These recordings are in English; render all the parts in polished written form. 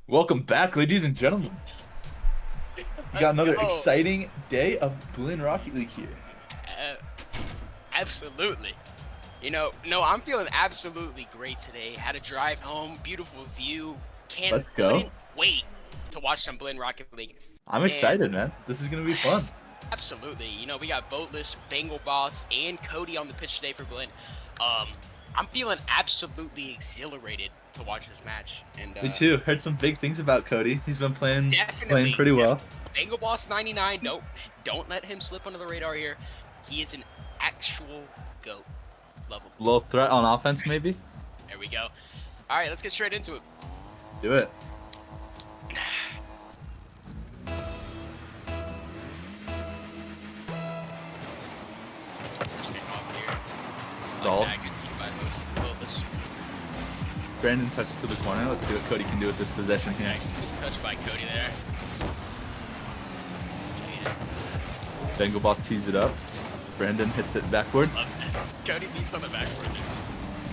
Welcome back, ladies and gentlemen. We got Let's another go. exciting day of Blinn Rocket League here. Uh, absolutely. No, I'm feeling absolutely great today. Had a drive home, beautiful view. Let's go. Couldn't wait to watch some Blinn Rocket League. I'm And excited, man. This is gonna be fun. absolutely, we got Boatless, Bengal Boss, and Cody on the pitch today for Blinn. I'm feeling absolutely exhilarated to watch this match. And Me too. Heard some big things about Cody. He's been playing definitely, pretty well. Bengal Boss 99. Don't let him slip under the radar here. He is an actual goat. Love him. Little threat on offense, maybe. There we go. All right, let's get straight into it. Do it. First kick off here. Stall. Like that. Good keep by Boatless. Brandon touches to the corner. Let's see what Cody can do with this possession here. Nice. Good touch by Cody there. Bengal Boss tees it up. Brandon hits it backward. Love this. Cody beats on the backward.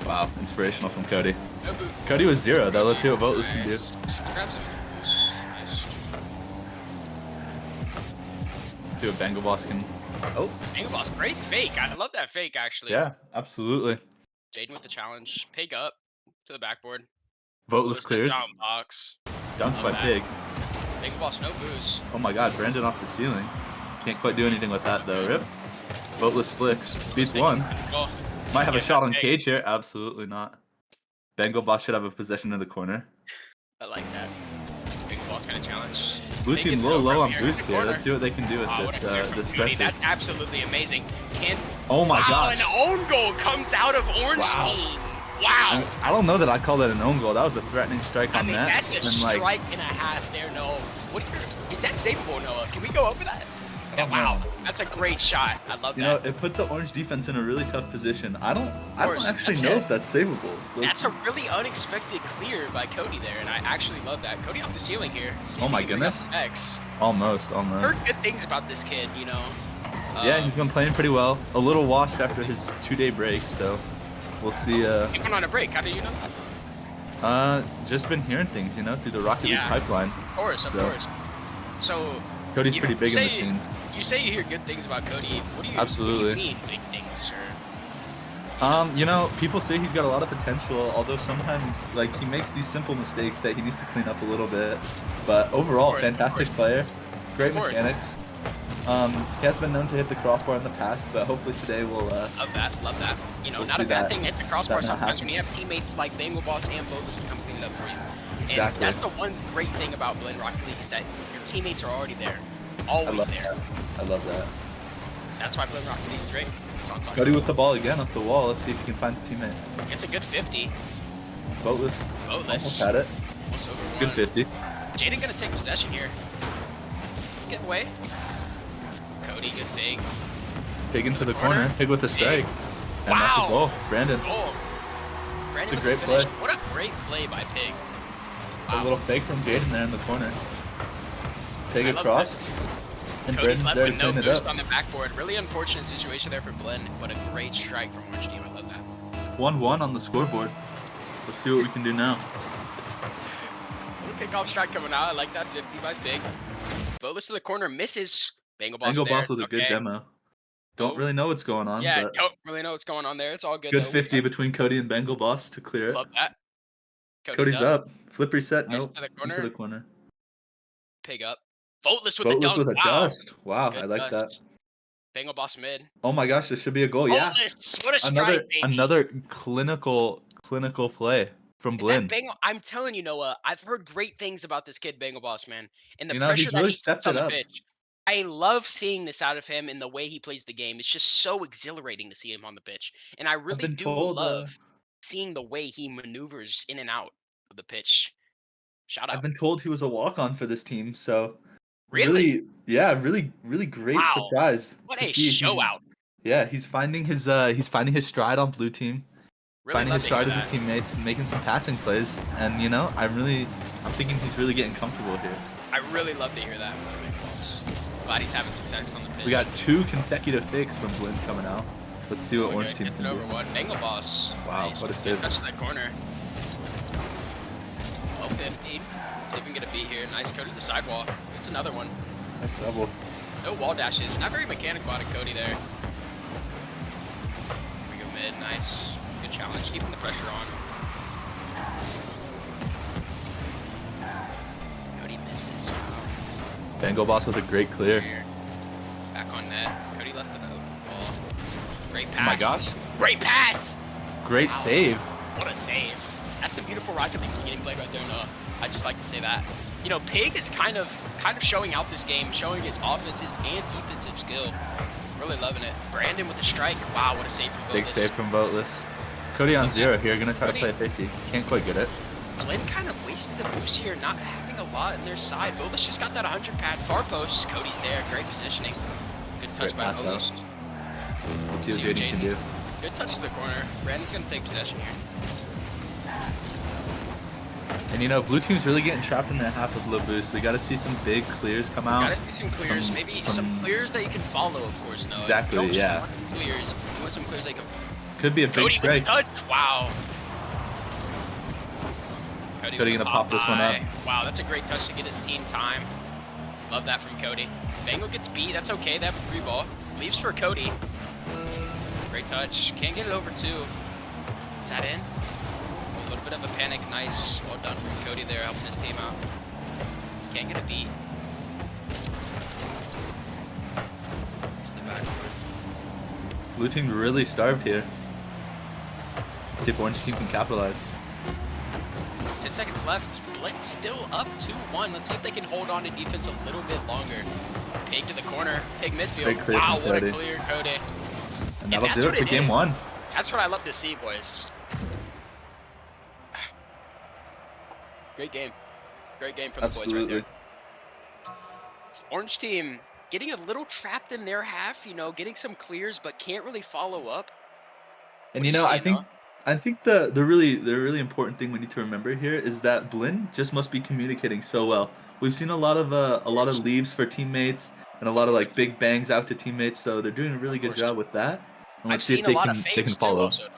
Wow, inspirational from Cody. No boot. Cody was 0 though. Let's see what Boatless can do. Nice. Grabs it. Nice. Let's see what Bengal Boss can. Oh, Bengal Boss, great fake. I love that fake actually. yeah, absolutely. Jaden with the challenge. Pig up to the backboard. Voteless clears. Down box. Dunked by that. Pig. Bengal Boss, no boost. Oh my god, Brandon off the ceiling. Can't quite do anything with that though, Rip. Voteless flicks. Beats one. Oh, Might have a yeah, shot on that's Cage here. Absolutely not. Bengal Boss should have a possession in the corner. I like that. Bengal Boss kind of challenge. Blue They team get low over on here. boost The here. corner. Let's see what they can do with Wow, what a clear from this Cody. pressure. That's absolutely amazing. Oh my wow, gosh. an own goal comes out of Orange Wow. Team. Wow. I don't know that I call that an own goal. That was a threatening strike I on mean, that. that's a And, strike and a half there, Noah. Is that savable, Noah? Can we go over that? Yeah, wow, that's a great shot. I love you that. know, it put the orange defense in a really tough position. I don't actually that's know it. if that's savable. That's a really unexpected clear by Cody there, and I actually love that. Cody off the ceiling here. See Oh if my he can bring up goodness. the X. Almost. Heard good things about this kid, Yeah, he's been playing pretty well. A little washed after his 2-day break, so we'll see. He went on a break. How do you know that? Just been hearing things, through the Rocket League pipeline. Of course. So Cody's pretty big in the scene. You say you hear good things about Cody. What do you Absolutely. mean big things, sir? People say he's got a lot of potential, although sometimes he makes these simple mistakes that he needs to clean up a little bit. But overall, fantastic player, great mechanics. He has been known to hit the crossbar in the past, but hopefully today we'll Love that. we'll Not see a bad that- thing to hit the crossbar that not sometimes happen. when you have teammates like Bengal Boss and Bogus to come clean it up for you. And Exactly. that's the one great thing about Blinn Rocket League is that your teammates are already there. I Always love there. that. I love that. That's why Blinn Rocket League is great. That's what I'm talking Cody about. with the ball again up the wall. Let's see if he can find the teammate. It's a good 50. Boatless almost had it. Almost over one. Good 50. Jaden gonna take possession here. Get away. Cody, good thing. Pig into the corner. Pig with a strike. And that's a Wow. goal. Brandon. Goal. Brandon It's a with the great finish. play. What a great play by Pig. A Wow. little fake from Jaden there in the corner. Pig I love across. And Cody's Brandon's left there to with no clean it boost up. on the backboard. Really unfortunate situation there for Blinn, but a great strike from Orange Team. I love that. 1-1 on the scoreboard. Let's see what we can do now. Little kickoff strike coming out. I like that 50 by Pig. Bogus to the corner, misses. Bengal Boss Bengal there. Boss with a good Okay. demo. Don't really know what's going on, Yeah, but don't really know what's going on there. It's all good good though. 50 between Cody and Bengal Boss to clear it. Love that. Cody's up. Flip reset. Nice Nope. to the Into corner. the corner. Pig up. Voteless with Boatless the dunk. with a Wow. dust. Wow, Good I like that. dust. Bengal Boss mid. Oh my gosh, this should be a goal. Yeah. Voteless. What a strike, baby. Another clinical play from Is that Blinn. Bengal? I'm telling you, Noah, I've heard great things about this kid, Bengal Boss, man. And the You know, pressure he's that really he stepped puts on it the up. pitch. I love seeing this out of him and the way he plays the game. It's just so exhilarating to see him on the pitch. And I really been do told, love seeing the way he maneuvers in and out of the pitch. Shout I've out. been told he was a walk-on for this team, so Really? really great Wow. surprise What to a see. show out. Yeah, he's finding his stride on blue team, Really finding love his to hear stride with his that. teammates, making some passing plays, and I'm thinking he's really getting comfortable here. I really love to hear that from Bengal Boss. Glad he's having success on the pitch. We got 2 consecutive fakes from Blinn coming out. Let's see what Orange Team Gets can it do. over one. Bengal Boss. Wow, Nice. what a Good save. touch to that corner. Oh, 50. See if we can get a beat here. Nice Cody to the sidewall. It's another one. Nice double. No wall dashes. Not very mechanical out of Cody there. We go mid. Nice. Good challenge. Keeping the pressure on. Cody misses. Wow. Bengal Boss with a great clear. Back on net. Cody left it out. Ball. Great pass. Oh my gosh. Great pass. Great Wow. save. What a save. That's a beautiful rocket league getting played right there, Noah. I just like to say that. You know, Pig is kind of showing out this game, showing his offensive and defensive skill. Really loving it. Brandon with the strike. Wow, what a save from Voteless. Big save from Voteless. Cody on 0 here, gonna try to play 50. Can't quite get it. Blinn kind of wasted the boost here, not having a lot in their side. Voteless just got that 100 pad. Far post. Cody's there. Great positioning. Good touch by Voteless. Let's see what Jaden can do. Good touch to the corner. Brandon's gonna take possession here. And you know, blue team's really getting trapped in that half with low boost. We got to see some big clears come out. Gotta see some clears, maybe some clears that you can follow, of course. No, exactly, don't just yeah. want clears. You want some clears that can. Could be a big Cody strike. with the touch. Wow. Cody gonna pop this one up. Wow, that's a great touch to get his team time. Love that from Cody. Bengal gets beat. That's okay. They have a free ball. Leaves for Cody. Great touch. Can't get it over two. Is that in? A little bit of a panic. Nice. Well done from Cody there, helping his team out. Can't get a beat. To the backboard. Blue team really starved here. Let's see if orange team can capitalize. 10 seconds left. Blinn still up 2-1. Let's see if they can hold on to defense a little bit longer. Pig to the corner. Pig midfield. Wow, what a clear, Cody. And that'll do it for game 1. That's what I love to see, boys. Great game. Great game from the boys right there. Orange team getting a little trapped in their half, you know, getting some clears, but can't really follow up. And you know, I think the really important thing we need to remember here is that Blinn just must be communicating so well. We've seen a lot of leaves for teammates and a lot of like big bangs out to teammates, so they're doing a really good job with that. And I've seen a lot of fakes too, also.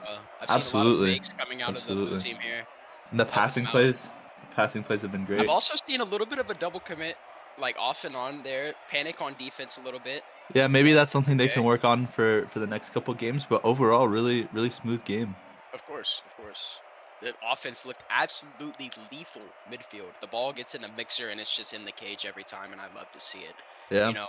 I've seen a lot of fakes coming out of the blue team here. And the passing plays have been great. I've also seen a little bit of a double commit, like off and on there. Panic on defense a little bit. Yeah, maybe that's something they can work on for the next couple games. But overall, really smooth game. Of course. The offense looked absolutely lethal midfield. The ball gets in a mixer and it's just in the cage every time, and I love to see it. Yeah. You know,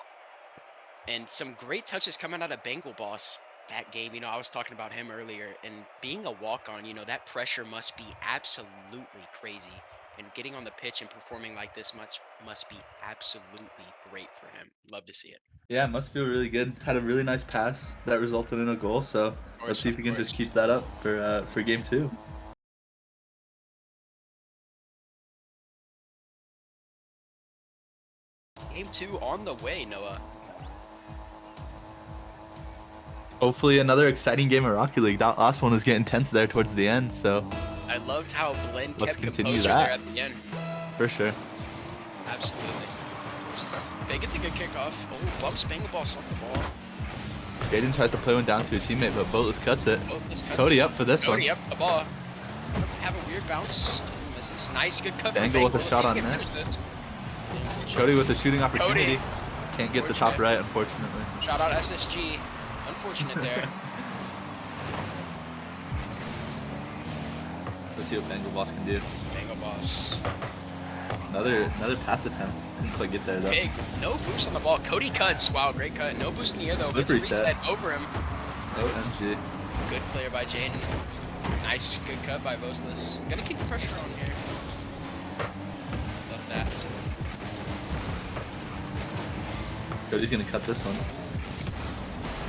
and some great touches coming out of Bengal Boss that game. You know, I was talking about him earlier, and being a walk-on, you know, that pressure must be absolutely crazy. And getting on the pitch and performing like this must be absolutely great for him. Love to see it. Yeah, it must feel really good. Had a really nice pass that resulted in a goal. So let's see if we can just keep that up for game 2. Game 2 on the way, Noah. Hopefully another exciting game of Rocket League. That last one was getting tense there towards the end. So I loved how Blinn kept continue composure that there at the end. for sure. Absolutely. Big gets a good kickoff. Oh, bumps Bengal Boss off the ball. Jaden tries to play one down to a teammate, but Boatless cuts it. Cody up for this one. Cody up the ball. Have a weird bounce. Misses. Nice, good cut. Bengal with a shot on net. Cody with a shooting opportunity. Can't get the top right, unfortunately. Shout out SSG. Unfortunate there. Let's see what Bengal Boss can do. Bengal Boss. Another pass attempt. Couldn't quite get there though. Pig, no boost on the ball. Cody cuts. Wow, great cut. No boost in the air though. Gets reset over him. OMG. Good player by Jaden. Nice, good cut by Voteless. Gotta keep the pressure on here. Love that. Cody's gonna cut this one.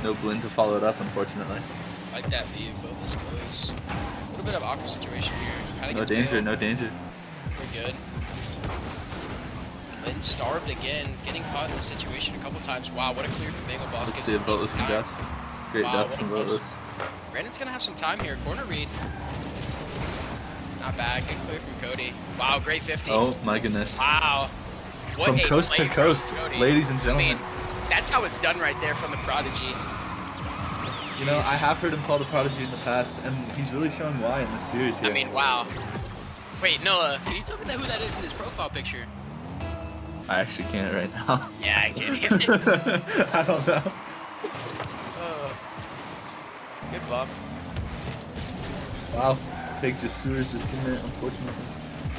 No Blinn to follow it up, unfortunately. Like that lead, Voteless goes. A little bit of awkward situation here. No danger, no danger. We're good. Blinn starved again, getting caught in the situation a couple times. Wow, what a clear from Bengal Boss. Let's see if Voteless can dust. Great dust from Voteless. Brandon's gonna have some time here. Corner read. Not bad. Good clear from Cody. Wow, great 50. Oh my goodness. Wow. What from coast to coast, ladies and gentlemen. I mean, that's how it's done right there from the Prodigy. You know, I have heard him called the Prodigy in the past, and he's really showing why in this series here. I mean, wow. Wait, Noah, can you tell me who that is in his profile picture? I actually can't right now. Yeah, I can't. I don't know. Good buff. Wow. Pig just sewers his teammate, unfortunately.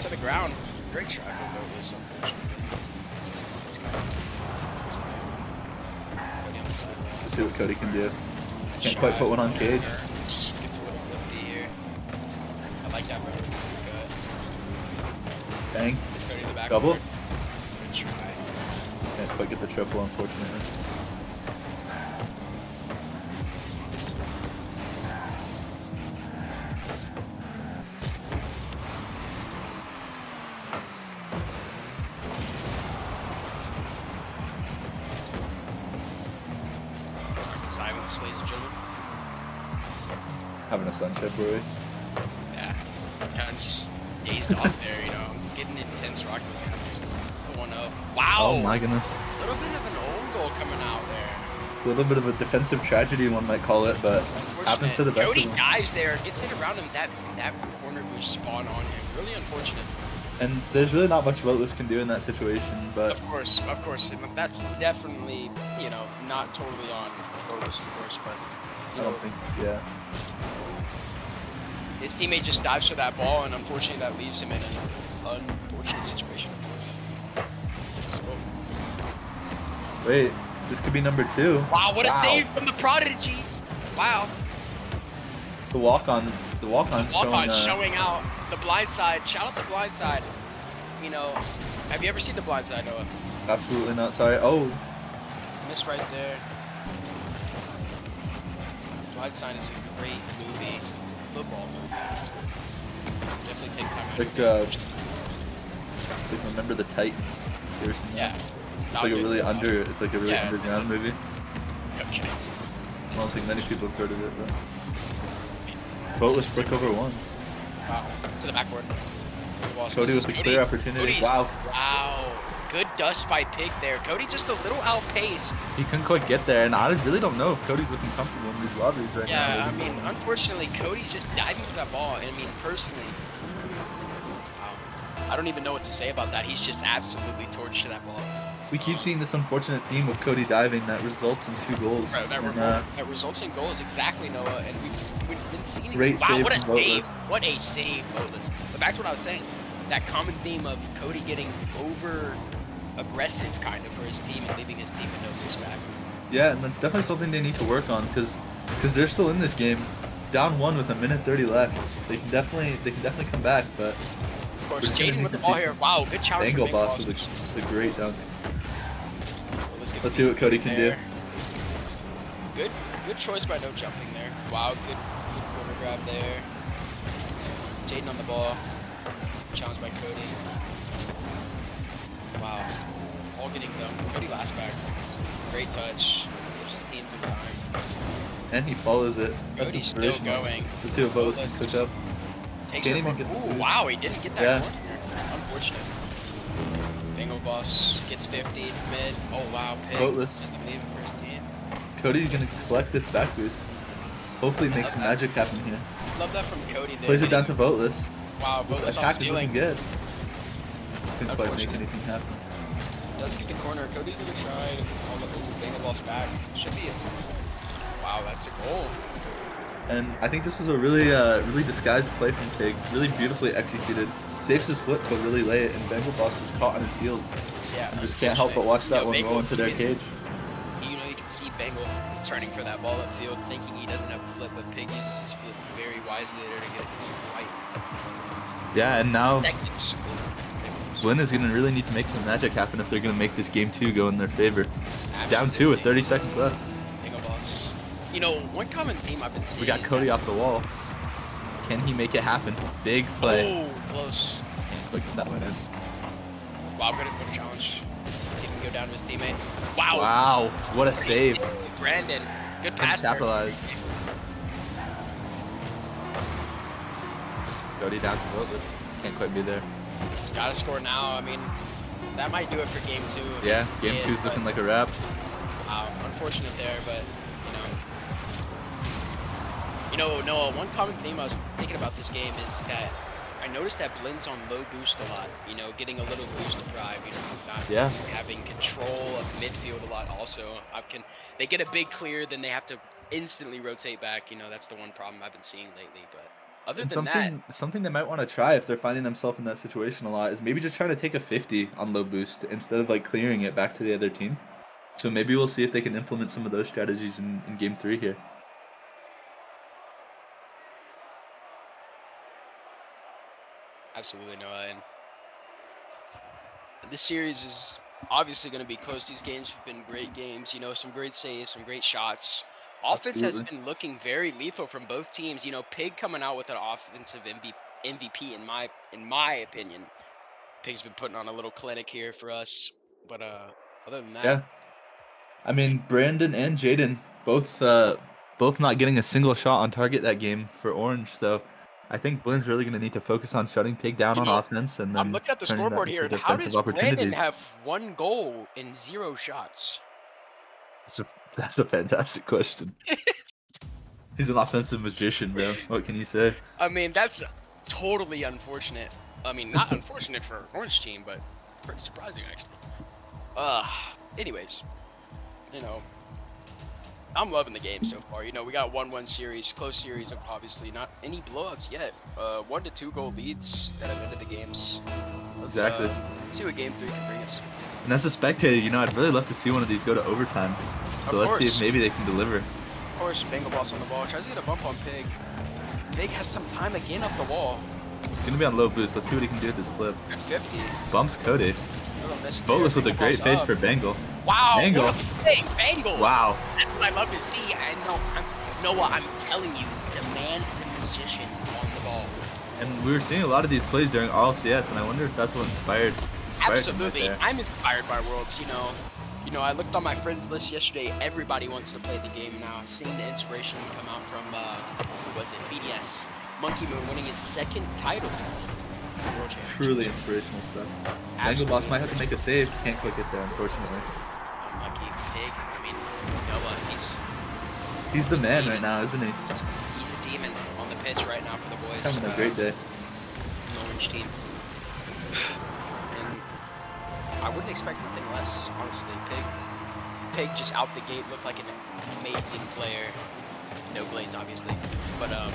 To the ground. Great try for this, unfortunately. Let's go. Cody on the side. Let's see what Cody can do. Can't quite put one on cage. Gets a little lifty here. I like that move. Bang. Cody in the back. Double. Good try. Can't quite get the triple, unfortunately. Silence, ladies and gentlemen. Having a sunshine, bro. Yeah. Kind of just dazed off there, you know. Getting intense rocket. 1-0. Wow! Oh my goodness. A little bit of an own goal coming out there. A little bit of a defensive tragedy, one might call it, but happens to the best Cody of them. dives there, gets hit around him. That corner boost spawned on him. Really unfortunate. And there's really not much Voteless can do in that situation, but Of course. And that's definitely, you know, not totally on Voteless, of course, but I you don't know, think, yeah. his teammate just dives for that ball, and unfortunately that leaves him in an unfortunate situation, of course. Let's go. Wait, this could be number 2. Wow, what a save from the Prodigy! Wow. The walk-on Showing out the blind side. Shout out the blind side. You know, have you ever seen the blind side, Noah? Absolutely not, sorry. Oh, Miss right there. Blind side is a great movie. Football movie. Definitely take time out. like Remember the Titans. You ever seen that? Yeah. It's like a really underground movie. Okay. I don't think many people have heard of it, but Voteless flick over 1. Wow. To the backboard. Cody with a clear opportunity. Wow. Wow. Good dust by Pig there. Cody just a little outpaced. He couldn't quite get there, and I really don't know if Cody's looking comfortable in these lobbies right now. Yeah, I mean, unfortunately, Cody's just diving for that ball. I mean, personally, wow. I don't even know what to say about that. He's just absolutely torched that ball. We keep seeing this unfortunate theme of Cody diving that results in 2 goals. Right, that results in goals, exactly, Noah. And we've been seeing great wow, save what a from save! Voteless. What a save, Voteless. But back to what I was saying. That common theme of Cody getting over aggressive kind of for his team and leaving his team in no pushback. Yeah, and that's definitely something they need to work on because they're still in this game, down 1 with 1:30 left. They can definitely come back, but of course, Jaden with the ball here. Wow, good challenge Angle from Boss with a great dunk. Let's see what Cody can do. Good choice by no jumping there. Wow, good corner grab there. Jaden on the ball. Challenged by Cody. Wow. All getting done. Cody last back. Great touch. Gives his team some time. And he follows it. That's Cody's still going. Let's see what Voteless can cook up. Takes it. Ooh, wow, he didn't get that corner. Unfortunate. Bengal Boss gets 50 mid. Oh wow, Pig. Voteless. Doesn't leave it for his team. Cody's gonna collect this back boost. Hopefully make some magic happen here. Love that from Cody there. Plays it down to Voteless. Wow, This Voteless attack is looking good. Couldn't quite make Unfortunate. anything happen. Doesn't get the corner. Cody's gonna try all the Bengal Boss back. Should be it. Wow, that's a goal. And I think this was a really disguised play from Pig. Really beautifully executed. Saves his foot, but really late, and Bengal Boss is caught on his heels. Yeah. And just can't help but watch that one roll into their cage. You know, you can see Bengal turning for that ball upfield, thinking he doesn't have a flip, but Pig uses his flip very wisely there to get it right. Yeah, and now Seconds. Blinn is gonna really need to make some magic happen if they're gonna make this game 2 go in their favor. Down 2 with 30 seconds left. Bengal Boss. You know, one common theme I've been seeing. We got Cody off the wall. Can he make it happen? Big play. Oh, close. Can't quite get that one in. Wow, good challenge. See if he can go down to his teammate. Wow. Wow, what a save. Brandon, good pass there. Capitalized. Cody down to Voteless. Can't quite be there. Gotta score now. I mean, that might do it for game 2. Yeah, game 2 is looking like a wrap. Wow, unfortunate there, but you know, Noah, one common theme I was thinking about this game is that I noticed that Blinn's on low boost a lot, you know, getting a little boost drive, you know, not having control of midfield a lot also. They get a big clear, then they have to instantly rotate back, you know, that's the one problem I've been seeing lately, but other And than that, something they might want to try if they're finding themselves in that situation a lot is maybe just trying to take a 50 on low boost instead of like clearing it back to the other team. So maybe we'll see if they can implement some of those strategies in game 3 here. absolutely no, and this series is obviously going to be close. These games have been great games, you know, some great saves, some great shots. Offense has Absolutely. been looking very lethal from both teams. You know, Pig coming out with an offensive MVP in my opinion. Pig's been putting on a little clinic here for us, but other than that, Yeah. I mean, Brandon and Jaden both not getting a single shot on target that game for Orange. So I think Blinn's really going to need to focus on shutting Pig down you on know, offense and I'm then looking at the turning that scoreboard here, into and how defensive does Brandon opportunities. have 1 goal in 0 shots? That's a fantastic question. He's an offensive magician, bro. What can you say? I mean, that's totally unfortunate. I mean, not unfortunate for Orange team, but pretty surprising actually. Anyways, you know, I'm loving the game so far. You know, we got 1-1 series, close series, obviously not any blowouts yet. 1 to 2 goal leads that have ended the games. Let's Exactly. see what game 3 can bring us. And as a spectator, you know, I'd really love to see one of these go to overtime. So let's see if maybe they can deliver. Of course, Bengal boss on the ball. Tries to get a bump on Pig. Pig has some time again up the wall. It's going to be on low boost. Let's see what he can do with this flip. At 50. Bumps Cody. Bolas with a great face for Bengal. Wow, Bengal. what a thing, Bengal. Wow. That's what I love to see. I know what I'm telling you. The man is a magician on the ball. And we were seeing a lot of these plays during RLCS, and I wonder if that's what inspired Absolutely. him right there. I'm inspired by Worlds, you know, I looked on my friends list yesterday. Everybody wants to play the game now. Seeing the inspiration come out from, who was it? BDS. Monkey Moon winning his 2nd title. World Championship. Truly inspirational stuff. Bengal boss might have to make a save. Can't quite get there, unfortunately. Unlucky Pig. I mean, you know what? He's the man right now, isn't he? He's a demon on the pitch right now for the boys. He's having a great day. The Orange team. And I wouldn't expect nothing less, honestly. Pig just out the gate looked like an amazing player. No glaze, obviously. But I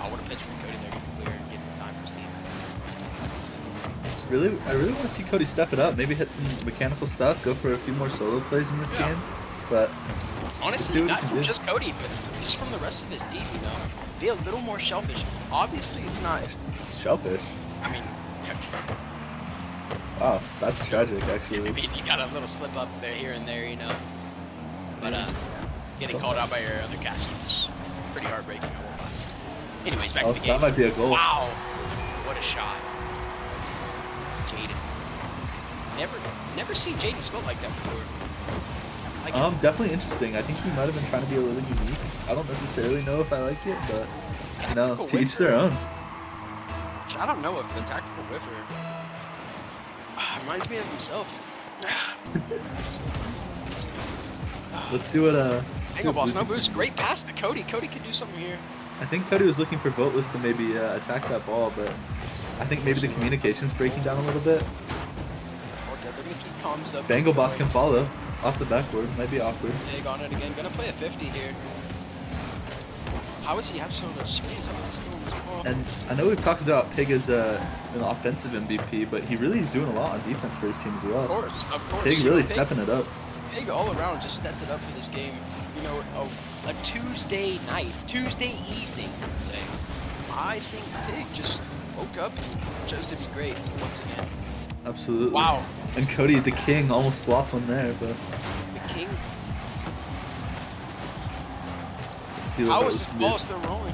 would have pitched for Cody there, getting clear and getting time for his team. I really want to see Cody step it up. Maybe hit some mechanical stuff. Go for a few more solo plays in this game. But honestly, not from just Cody, but just from the rest of his team. You know, be a little more shellfish. Obviously, it's not shellfish. I mean, wow, that's tragic, actually. I mean, you got a little slip up there, here and there, you know. But getting called out by your other cast is pretty heartbreaking. I won't lie. Anyways, back to the game. That might be a goal. Wow, what a shot. Jaden. Never seen Jaden spell like that before. Definitely interesting. I think he might have been trying to be a little unique. I don't necessarily know if I like it, but you know, to each their own. I don't know if the tactical whiffer reminds me of himself. Let's see what Bengal boss, no boost. Great pass to Cody. Cody could do something here. I think Cody was looking for Boatless to maybe attack that ball, but I think maybe the communication's breaking down a little bit. Bengal boss can follow off the backboard. Might be awkward. Pig on it again. Gonna play a 50 here. How does he have so much space? And I know we've talked about Pig as an offensive MVP, but he really is doing a lot on defense for his team as well. Of course. Pig really stepping it up. Pig all around just stepped it up for this game. You know, a Tuesday night, Tuesday evening, say. I think Pig just woke up and chose to be great once again. Absolutely. Wow. And Cody, the king, almost slots one there, but... The king? Let's see what how is this ball still rolling?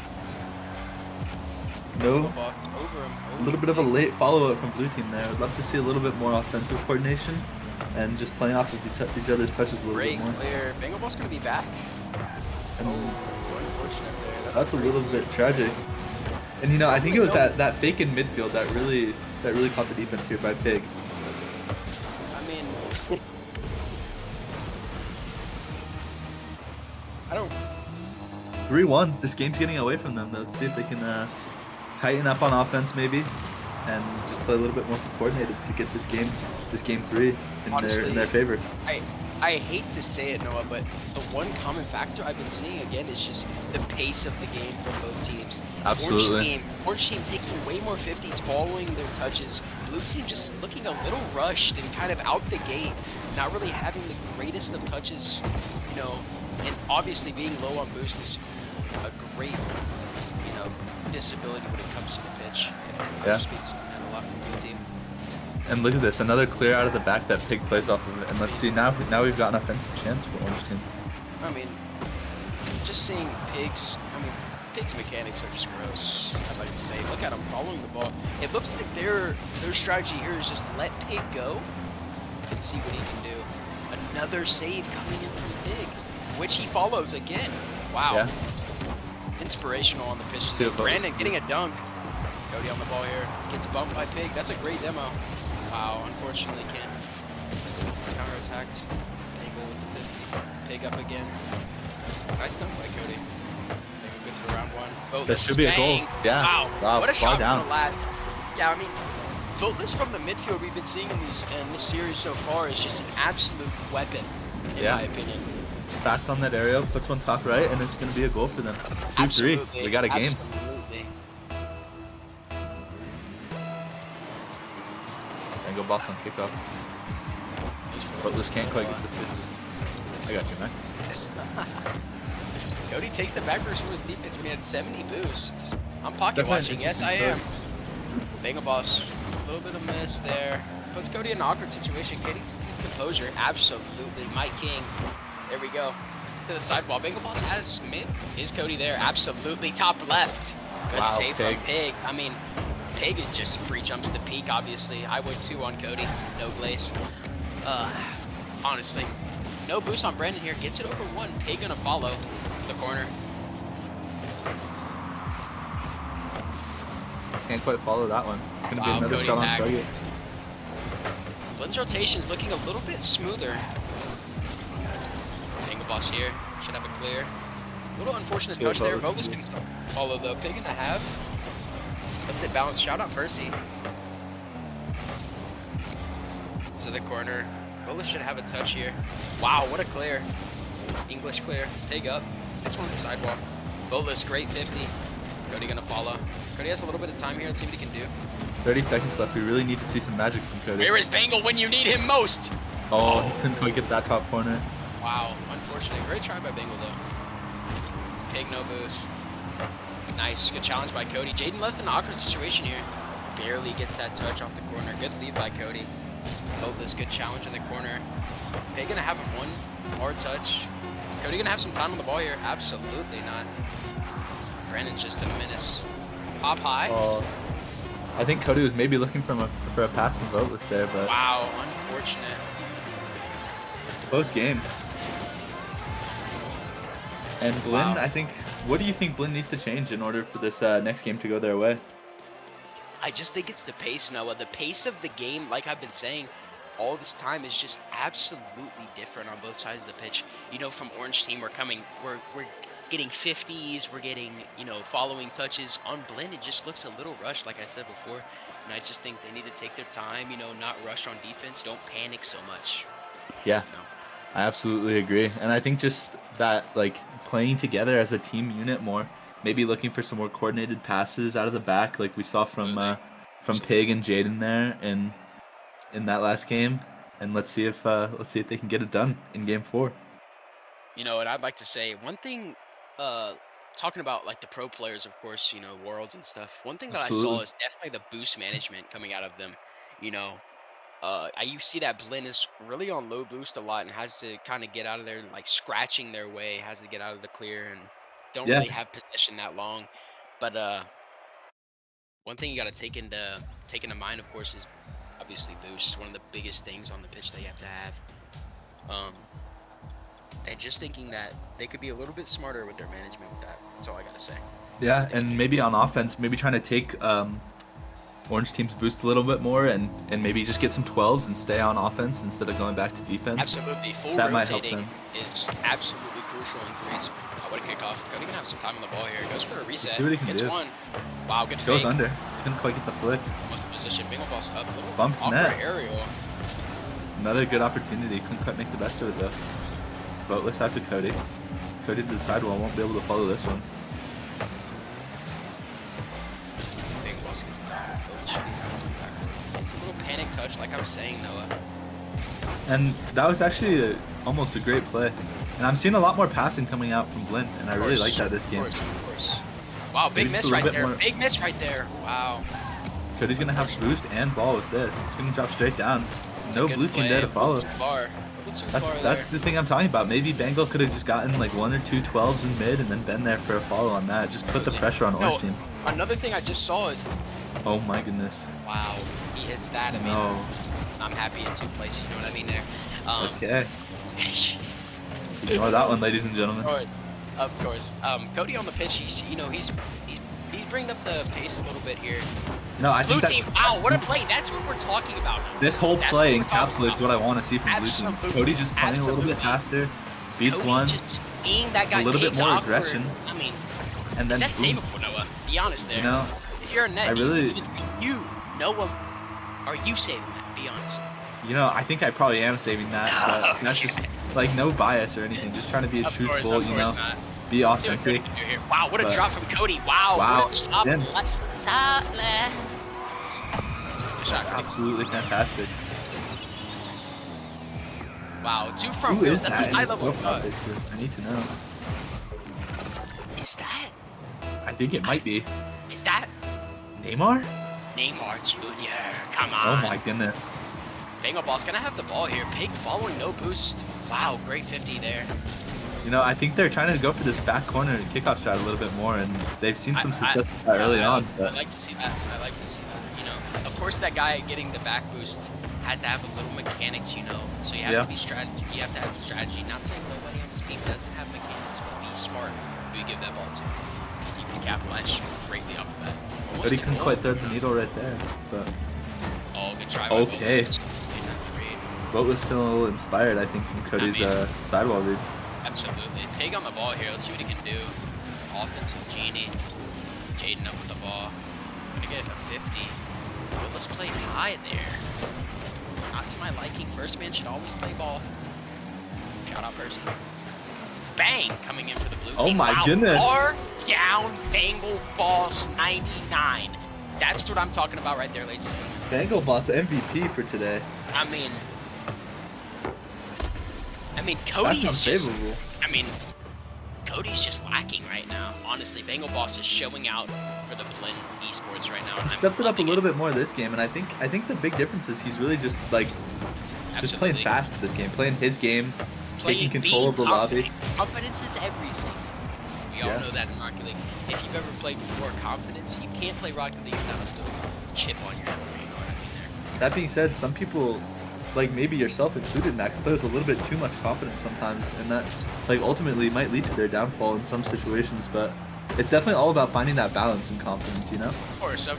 No. Over him. A little bit of a late follow-up from blue team there. I'd love to see a little bit more offensive coordination and just playing off of each other's touches a little bit more. Great clear. Bengal ball's going to be back. And unfortunate there. That's a little bit tragic. And you know, I think it was that fake in midfield that really caught the defense here by Pig. I mean, I don't. 3-1. This game's getting away from them. Let's see if they can tighten up on offense maybe, and just play a little bit more coordinated to get this game 3 Honestly, in their favor. I hate to say it, Noah, but the one common factor I've been seeing again is just the pace of the game from both teams. Absolutely. Orange team taking way more 50s, following their touches. Blue team just looking a little rushed and kind of out the gate, not really having the greatest of touches, you know, and obviously being low on boost is a great, you know, disability when it comes to the pitch. I've just been seeing that a lot from Blue team. And look at this, another clear out of the back that Pig plays off of it. And let's see, now we've got an offensive chance for Orange team. I mean, just seeing Pig's mechanics are just gross, I'd like to say. Look at him following the ball. It looks like their strategy here is just let Pig go and see what he can do. Another save coming in from Pig, which he follows again. Wow. Yeah. Inspirational on the pitch. Brandon getting a dunk. Cody on the ball here. Gets bumped by Pig. That's a great demo. Wow, unfortunately can't. Counterattacked. Angle with the 50. Pig up again. Nice dunk by Cody. Angle goes for round one. Voteless. That should be a goal. Yeah. Wow. What a shot down. from the lad. Yeah, I mean, Voteless from the midfield we've been seeing in this series so far is just an absolute weapon, in my opinion. Fast on that aerial, puts one top right, and it's going to be a goal for them. 2-3. We got a game. Absolutely. And go boss on kickoff. But this can't quite get the 50. I got you, Max. Cody takes the back versus his defense when he had 70 boosts. I'm pocket watching. Yes, I am. Bang a boss. A little bit of miss there. Puts Cody in an awkward situation. Cody needs to keep composure. Absolutely. Mike King. There we go. To the sidewall. Bengal Boss has mid. Is Cody there? Absolutely. Top left. Good save from Pig. I mean, Pig is just free jumps to peak, obviously. I would too on Cody. No glaze. Honestly. No boost on Brendan here. Gets it over one. Pig gonna follow the corner. Can't quite follow that one. It's gonna be another Cody shot back. on target. Blinn's rotation's looking a little bit smoother. Boss here. Should have a clear. A little unfortunate touch there. Voteless can follow though. Pig and a half. Let's it bounce. Shout out Percy. To the corner. Voteless should have a touch here. Wow, what a clear. English clear. Pig up. Gets one on the sidewalk. Voteless, great 50. Cody gonna follow. Cody has a little bit of time here. Let's see what he can do. 30 seconds left. We really need to see some magic from Cody. Where is Bangle when you need him most? Oh, he couldn't quite get that top corner. Wow, unfortunate. Great try by Bengal though. Pig no boost. Nice, good challenge by Cody. Jaden left in an awkward situation here. Barely gets that touch off the corner. Good lead by Cody. Voteless, good challenge in the corner. Pig gonna have one more touch. Cody gonna have some time on the ball here. Absolutely not. Brandon's just a menace. Pop high. I think Cody was maybe looking for a pass from Voteless there, but wow, unfortunate. Close game. And Blinn, I think, what do you think Blinn needs to change in order for this next game to go their way? I just think it's the pace, Noah. The pace of the game, like I've been saying all this time, is just absolutely different on both sides of the pitch. You know, from Orange team, we're getting 50s, we're getting, you know, following touches. On Blinn, it just looks a little rushed, like I said before. And I just think they need to take their time, you know, not rush on defense. Don't panic so much. Yeah. I absolutely agree. And I think just that, like, playing together as a team unit more, maybe looking for some more coordinated passes out of the back, like we saw from Pig and Jaden there in that last game. And let's see if they can get it done in game 4. You know, and I'd like to say one thing, talking about like the pro players, of course, you know, Worlds and stuff. One thing that I saw is definitely the boost management coming out of them. You know, you see that Blinn is really on low boost a lot and has to kind of get out of there, like scratching their way, has to get out of the clear and don't really have possession that long. But one thing you got to take into mind, of course, is obviously boost. One of the biggest things on the pitch that you have to have. And just thinking that they could be a little bit smarter with their management with that. That's all I got to say. Yeah, and maybe on offense, maybe trying to take Orange team's boost a little bit more and maybe just get some 12s and stay on offense instead of going back to defense. Absolutely. Full that might help rotating them. is absolutely crucial in threes. Oh, what a kickoff. Cody gonna have some time on the ball here. Goes for a reset. see what he can Gets do. one. Wow, good Goes fake. under. Couldn't quite get the flick. What's the position? Bingo boss up. Little Bumps awkward net. aerial. Another good opportunity. Couldn't quite make the best of it though. Boatless out to Cody. Cody to the sidewall. Won't be able to follow this one. Bingo boss gets down. It's a little panic touch, like I was saying, Noah. And that was actually almost a great play. And I'm seeing a lot more passing coming out from Blinn, and I really like that this game. Of course. Wow, big Maybe just miss a right little there. bit more- Big miss right there. Wow. Cody's gonna have boost and ball with this. It's gonna drop straight down. It's a No good blue team play. there to A little follow. too far. A little too far That's there. the thing I'm talking about. Maybe Bengal could have just gotten like 1 or 2 12s in mid and then been there for a follow on that. Just put the pressure on No, Orange team. another thing I just saw is, Oh my goodness. wow, he hits that. I mean, No. I'm happy in 2 places. You know what I mean there. Okay. Ignore that one, ladies and gentlemen. Of course. Cody on the pitch. He's bringing up the pace a little bit here. No, I Blue think team. Wow, what a play! That's what we're talking about. this whole That's play what we're talking encapsulates what I want to see from blue team. Absolutely. Cody just playing a little bit faster, beats Cody one, just being that guy a little bit takes more awkward. aggression, I mean, and is then that boom. savable, Noah? Be honest there. You know, If you're a net, I really- Noah, are you saving that? Be honest. I think I probably am saving that, but that's just like no bias or anything. Just trying to be a Of truthful, course you know, not. be Let's see what Cody authentic. can do here. Wow, what a but- drop from Cody. Wow, Wow, what a drop. again. Top left. Good shot, Cody. Absolutely fantastic. Wow, 2 front Who wheels. is That's that a in high this level profile cut. picture? I need to know. Is that? I think it might be Is that Neymar. Neymar Jr.? Come Oh on. my goodness. Bengal boss gonna have the ball here. Pig following, no boost. Wow, great 50 there. You know, I think they're trying to go for this back corner kickoff shot a little bit more, and they've seen some success with that early on. I But like to see that. I like to see that. You know, of course, that guy getting the back boost has to have a little mechanics. You know, so you have to be strategy. You have to have strategy. Not saying nobody on this team doesn't have mechanics, but be smart who you give that ball to. You can capitalize greatly off of that. Almost but he a couldn't goal. quite thread the needle right there. But Oh, good try. Okay. By Boat. That's great. Boat was feeling a little inspired, I think, from Cody's sidewall reads. Absolutely. Pig on the ball here. Let's see what he can do. Offensive genie. Jaden up with the ball. Gonna get it to 50. Well, let's play high there. Not to my liking. First man should always play ball. Shout out Percy. Bang! Coming in for the blue team. Oh my Wow. goodness. Bar down Bengal Boss 99. That's what I'm talking about right there, ladies and gentlemen. Bengal boss MVP for today. I mean, Cody That's is just. unfavorable. I mean, Cody's just lacking right now. Honestly, Bengal Boss is showing out for the Blinn esports right now. And He I'm stepped it up a loving little bit more this game, and I think the big difference is he's really just like just playing Absolutely. fast this game, playing his game, taking Playing, control of the being lobby. confident. Confidence is everything. We all Yeah. know that in Rocket League. If you've ever played before confidence, you can't play Rocket League without a little chip on your shoulder. You know what I mean there? That being said, some people, like maybe yourself included, Max, play with a little bit too much confidence sometimes, and that like ultimately might lead to their downfall in some situations. But it's definitely all about finding that balance and confidence, you know? Of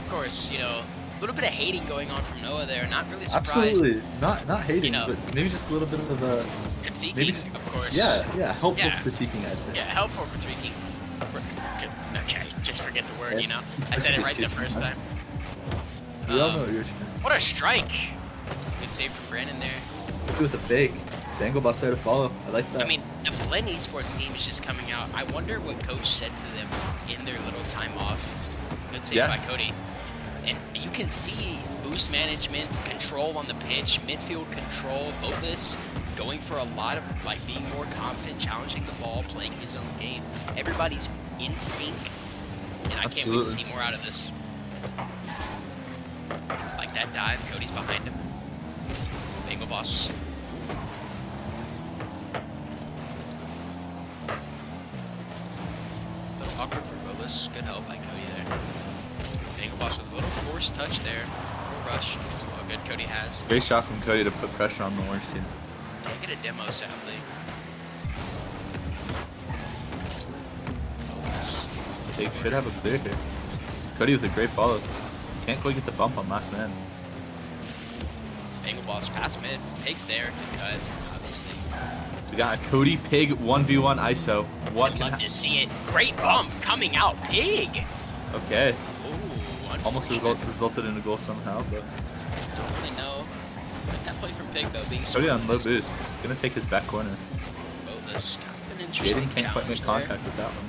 course. You know, a little bit of hating going on from Noah there. Not really surprised. Absolutely, not hating, You know. but maybe just a little bit of a Critiquing, maybe just of course. yeah, helpful Yeah. critiquing, I'd say. Yeah, helpful critiquing. Okay, just forget the word, Yeah. you know? I said it right the first time. We all know what you're trying What a strike! Good save from Brandon there. to do with a fake. Dangle boss there to follow. I like that. I mean, the Blinn esports team is just coming out. I wonder what coach said to them in their little time off. Good save Yeah. by Cody. And you can see boost management, control on the pitch, midfield control, Voteless going for a lot of, like, being more confident, challenging the ball, playing his own game. Everybody's in sync, and I can't wait to see more out of this. Like that dive, Cody's behind him. Bengal boss. Little awkward for Voteless. Good help by Cody there. Bengal boss with a little forced touch there. A little rushed. Oh, good Cody has. Great shot from Cody to put pressure on the orange team. Can't get a demo, sadly. They should have a clear here. Cody with a great follow. Can't quite get the bump on last man. Bengal boss pass mid. Pig's there to cut, obviously. We got a Cody Pig 1v1 ISO. What I'd can love to see it. Great bump coming out, Pig. Okay. Ooh, Almost resulted in a goal somehow, but Don't really know. Like that play from Pig though, being so Cody on low boost. Gonna take his back corner. Oh, that's kind of an interesting Jaden can't quite make challenge contact with that one.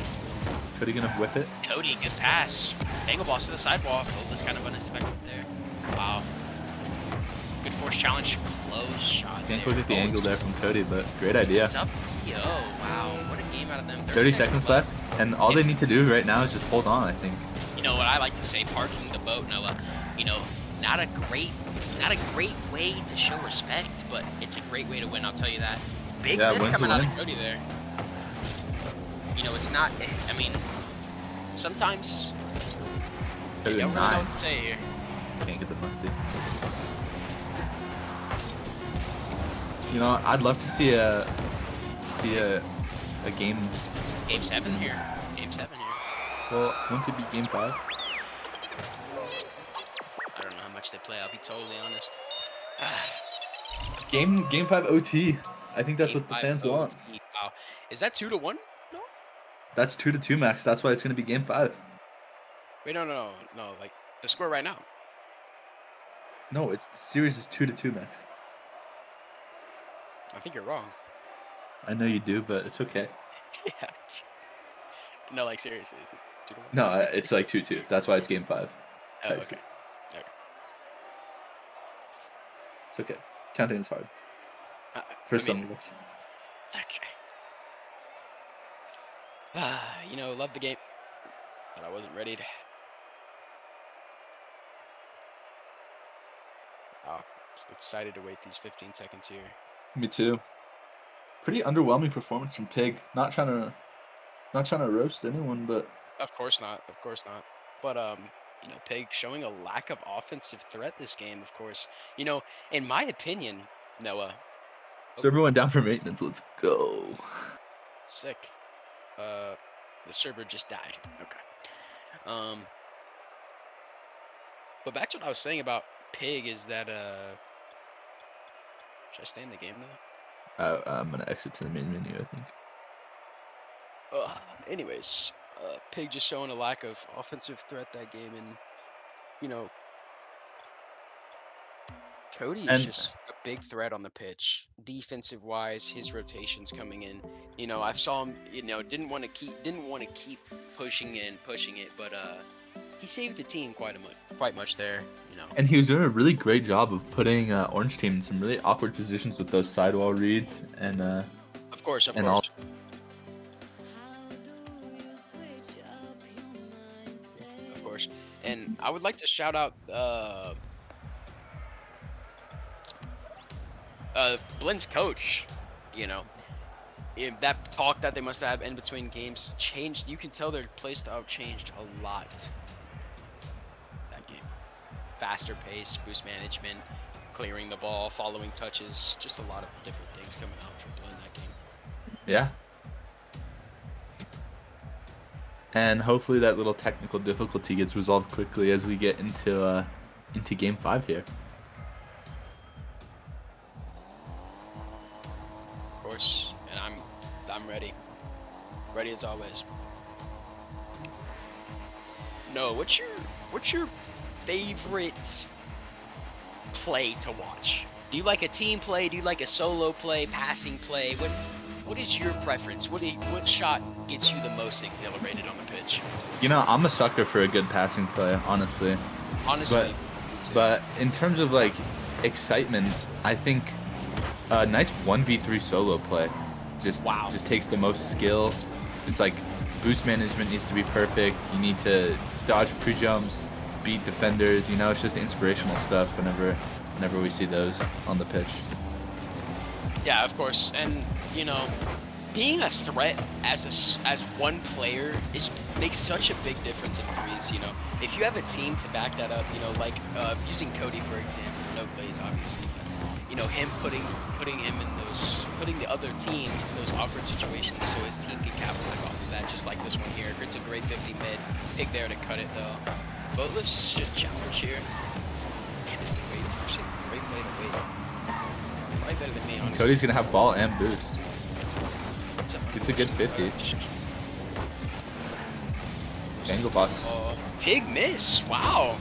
Cody gonna whip it. Cody, good pass. Angle boss to the sidewalk. Oh, that's kind of unexpected there. Wow. Good force challenge. Close shot. Can't there. quite get the Oh, angle there from Cody, but great idea. It's up. Yo, wow. What a game out of them. 30 seconds left, and all they need to do right now is just hold on, I think. You know what I like to say, parking the boat, Noah. You know, not a great way to show respect, but it's a great way to win, I'll tell you that. Big miss coming out of Cody there. You know, it's not, I mean, sometimes you don't really know what to say here. Can't get the musty. You know, I'd love to see a game. Game 7 here. Game 7 here. Well, wouldn't it be game 5? I don't know how much they play, I'll be totally honest. Game 5 OT. I think that's Game what the 5 fans want. OT. Wow. Is that 2-1? No? That's 2-2 max. That's why it's gonna be game 5. Wait, no, like the score right now. No, the series is 2-2 max. I think you're wrong. I know you do, but it's okay. Yeah. No, like seriously, is it 2-1? No, it's like 2-2. That's why it's game 5. Oh, okay. Okay. It's okay. Counting is hard for some of us. Okay. You know, love the game, but I wasn't ready to. Oh, excited to wait these 15 seconds here. Me too. Pretty underwhelming performance from Pig. Not trying to roast anyone, but Of course not. Of course not. But you know, Pig showing a lack of offensive threat this game. Of course, you know, in my opinion, Noah. So everyone down for maintenance. Let's go. Sick. The server just died. Okay. But back to what I was saying about Pig is that should I stay in the game now? I'm gonna exit to the main menu, I think. Anyways, Pig just showing a lack of offensive threat that game, and you know, Cody is just a big threat on the pitch. Defensive wise, his rotations coming in. You know, I saw him. You know, didn't want to keep pushing it, but he saved the team quite much there. You know. And he was doing a really great job of putting Orange Team in some really awkward positions with those sidewall reads and. Of course. All. Of course. And I would like to shout out Blinn's coach. You know, that talk that they must have in between games changed. You can tell their play style changed a lot. That game, faster pace, boost management, clearing the ball, following touches, just a lot of different things coming out from Blinn that game. Yeah. And hopefully that little technical difficulty gets resolved quickly as we get into game 5 here. Of course, and I'm ready. Ready as always. No, what's your favorite play to watch? Do you like a team play? Do you like a solo play, passing play? What is your preference? What shot gets you the most exhilarated on the pitch? You know, I'm a sucker for a good passing play, honestly. But in terms of like excitement, I think a nice 1v3 solo play just takes the most skill. It's like boost management needs to be perfect. You need to dodge pre-jumps, beat defenders. You know, it's just inspirational stuff whenever we see those on the pitch. Yeah, of course. And you know, being a threat as one player makes such a big difference in threes. You know, if you have a team to back that up, you know, like using Cody for example, no plays obviously, but, you know, him putting the other team in those awkward situations so his team can capitalize off of that, just like this one here. It's a great 50 mid. Pig there to cut it though. Boatlift's just challenge here. It's actually a great play to wait. Probably better than me, honestly. Cody's gonna have ball and boost. It's a good 50. Bengal boss. Pig miss. Wow.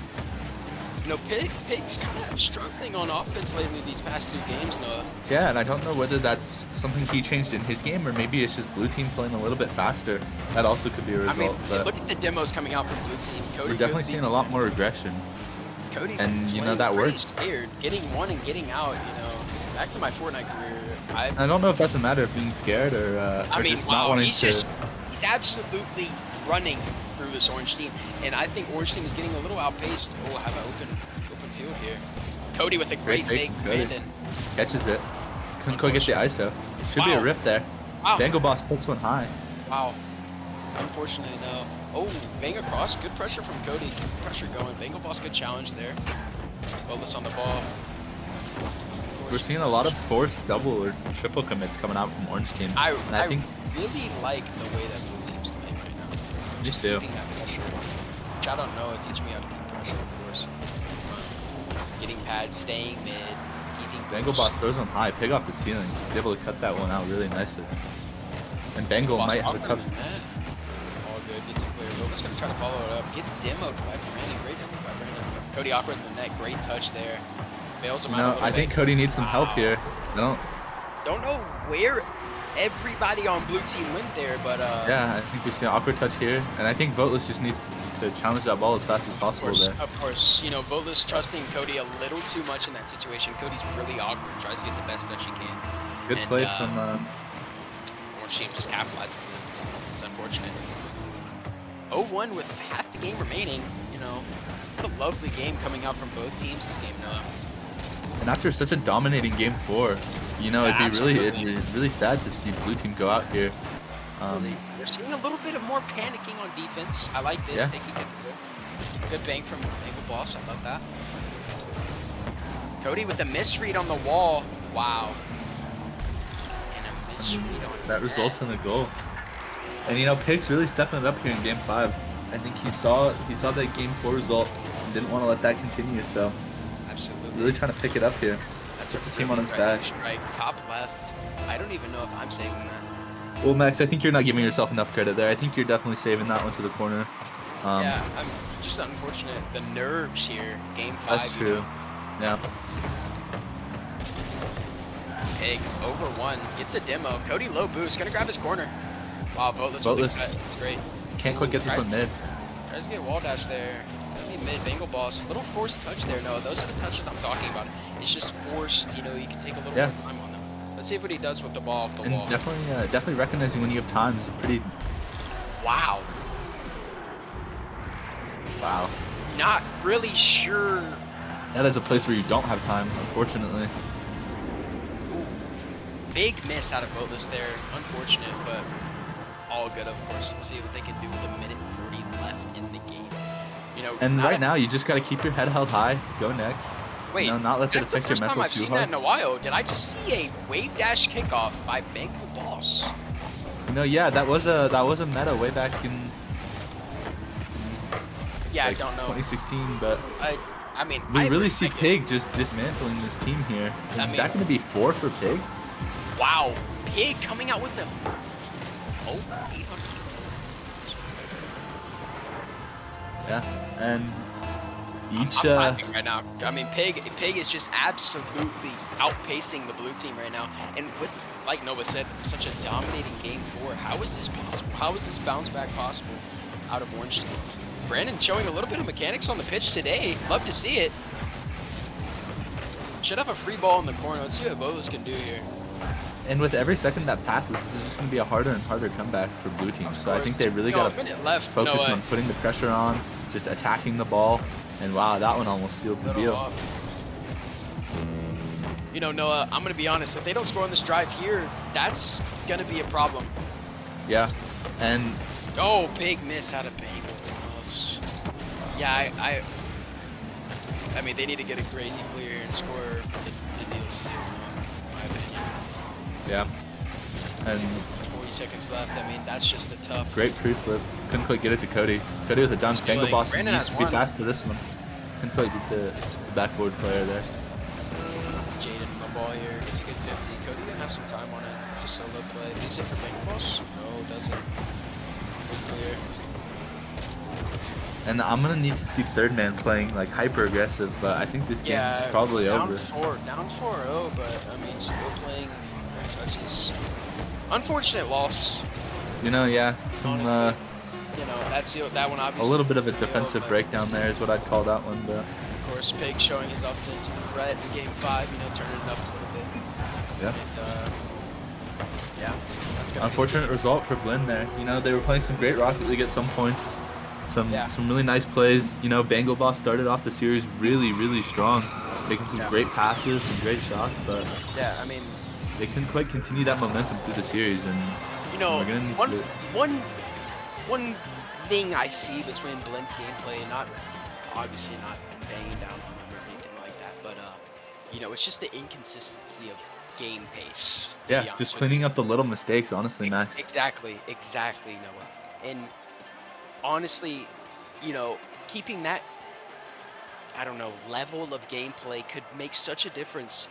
You know, Pig's kind of struggling on offense lately these past 2 games, Noah. Yeah, and I don't know whether that's something he changed in his game or maybe it's just blue team playing a little bit faster. That also could be a result. I mean, but look at the demos coming out from blue team. Cody we're definitely seeing a lot more aggression. Cody, and you know that works. Scared, getting one and getting out. You know, back to my Fortnite career. I don't know if that's a matter of being scared or I mean, just not wanting he's to. He's absolutely running through this orange team, and I think orange team is getting a little outpaced. Oh, we'll have an open field here. Cody with a great fake abandon. Catches it. Couldn't quite get the ISO. Should be a rip there. Wow. Bengal boss puts one high. Wow. Unfortunately, no. Oh, bang across. Good pressure from Cody. Keep the pressure going. Bengal boss, good challenge there. Bolus on the ball. We're seeing a lot of forced double or triple commits coming out from orange team. I think really like the way that blue team's playing right now. Just do. Keeping that pressure. Which I don't know. It teach me how to keep pressure, of course. Getting pads, staying mid, keeping. Bengal boss throws one high, pig off the ceiling. He's able to cut that one out really nicely. And Bengal might have a tough. All good. Gets it clear. Willis gonna try to follow it up. Gets demoed by Brandon. Great demo by Brandon. Cody awkward in the net. Great touch there. Bails him out a little I think bit. Cody needs some help here. Don't know where everybody on blue team went there, but yeah, I think we see an awkward touch here, and I think Voteless just needs to challenge that ball as fast as possible there. Of course, you know, Voteless trusting Cody a little too much in that situation. Cody's really awkward, tries to get the best touch he can. Good play from orange team just capitalizes it. It's unfortunate. 0-1 with half the game remaining. You know, what a lovely game coming out from both teams this game, Noah. And after such a dominating game 4, you know, Yeah, it'd be really sad to see blue team go out here. We're seeing a little bit of more panicking on defense. I like this, taking it good bang from Bengal boss. I love that. Cody with the misread on the wall. Wow. And a misread on that results in a goal. And you know, Pig's really stepping it up here in game 5. I think he saw that game 4 result and didn't want to let that continue. So absolutely, really trying to pick it up here. That's a team on his back. Strike, top left. I don't even know if I'm saving that. Well, Max, I think you're not giving yourself enough credit there. I think you're definitely saving that one to the corner. Yeah, I'm just unfortunate. The nerves here, game 5. That's true. You know? Yeah. Pig over 1 gets a demo. Cody low boost, gonna grab his corner. Wow, Voteless. That's great. Can't quite get this one mid. Tries to get wall dash there. Definitely mid. Bengal boss. Little forced touch there. No, those are the touches I'm talking about. It's just forced. You know, you can take a little more time on them. Let's see what he does with the ball off the wall. Definitely recognizing when you have time is a pretty. Wow. Wow. Not really sure. That is a place where you don't have time, unfortunately. Big miss out of Voteless there. Unfortunate, but all good, of course. Let's see what they can do with a minute 40 left in the game. You know, and right now you just got to keep your head held high. Go next. Wait, you know, not let that affect your mental too hard. that's the first time I've seen that in a while. Did I just see a wave dash kickoff by Bengal boss? You know, yeah, that was a meta way back in. Yeah, like, I don't know. 2016, but I mean, we really see Pig just dismantling this team here. Is that going to be 4 for Pig? Wow, Pig coming out with them. Oh, 800. Yeah, and each. I'm laughing right now. I mean, Pig is just absolutely outpacing the blue team right now, and with, like Noah said, such a dominating game 4. How is this possible? How is this bounce back possible out of orange team? Brandon showing a little bit of mechanics on the pitch today. Love to see it. Should have a free ball in the corner. Let's see what Voteless can do here. And with every second that passes, this is just going to be a harder and harder comeback for blue team. So I think they really got to focus on putting the pressure on, just attacking the ball. And wow, that one almost sealed the deal. You know, Noah, I'm going to be honest. If they don't score on this drive here, that's going to be a problem. Yeah, and... Oh, big miss out of Bengal. Yeah, I mean, they need to get a crazy clear and score the deal seal, in my opinion. Yeah. And 40 seconds left. I mean, that's just a tough. Great pre-flip. Couldn't quite get it to Cody. Cody with a dunk. Bengal boss needs to be fast to this one. Couldn't quite get the backboard player there. Jaden ball here. Gets a good 50. Cody gonna have some time on it. It's a solo play. Leaves it for bank boss. No, doesn't. Clear. And I'm gonna need to see third man playing like hyper aggressive, but I think this game is probably down over. down 4-0, but I mean, still playing great touches. Unfortunate loss. You know, yeah, some Honestly, you know, that one a obviously. little bit of a sealed the deal, defensive but breakdown there is what I'd call that one, but of course, Pig showing his offensive threat in game 5. You know, turning it up a little bit. yeah. And yeah, that's gonna Unfortunate be result for Blinn there. You know, they were playing some great Rocket League at some points. Some Yeah. really nice plays. You know, Bangle Boss started off the series really strong, making some Yeah. great passes, some great shots, but Yeah, I mean, they couldn't quite continue that momentum through the series, and you know, we're gonna need one to. one one thing I see between Blinn's gameplay, not obviously not banging down on him or anything like that, but you know, it's just the inconsistency of game pace. To Yeah, be just honest with you, cleaning up the little mistakes, honestly, Max. exactly, Noah. And honestly, you know, keeping that, I don't know, level of gameplay could make such a difference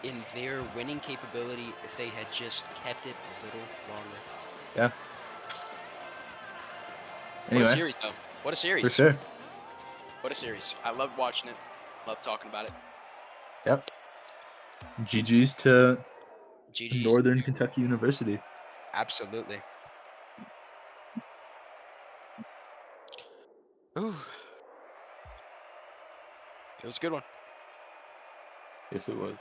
in their winning capability if they had just kept it a little longer. Yeah. What a Anyway, series, though. What a for series. sure. What a series. I loved watching it. Loved talking about it. Yep. GG's to GG's. Northern Kentucky University. Absolutely. Ooh. It was a good one. Yes, it was.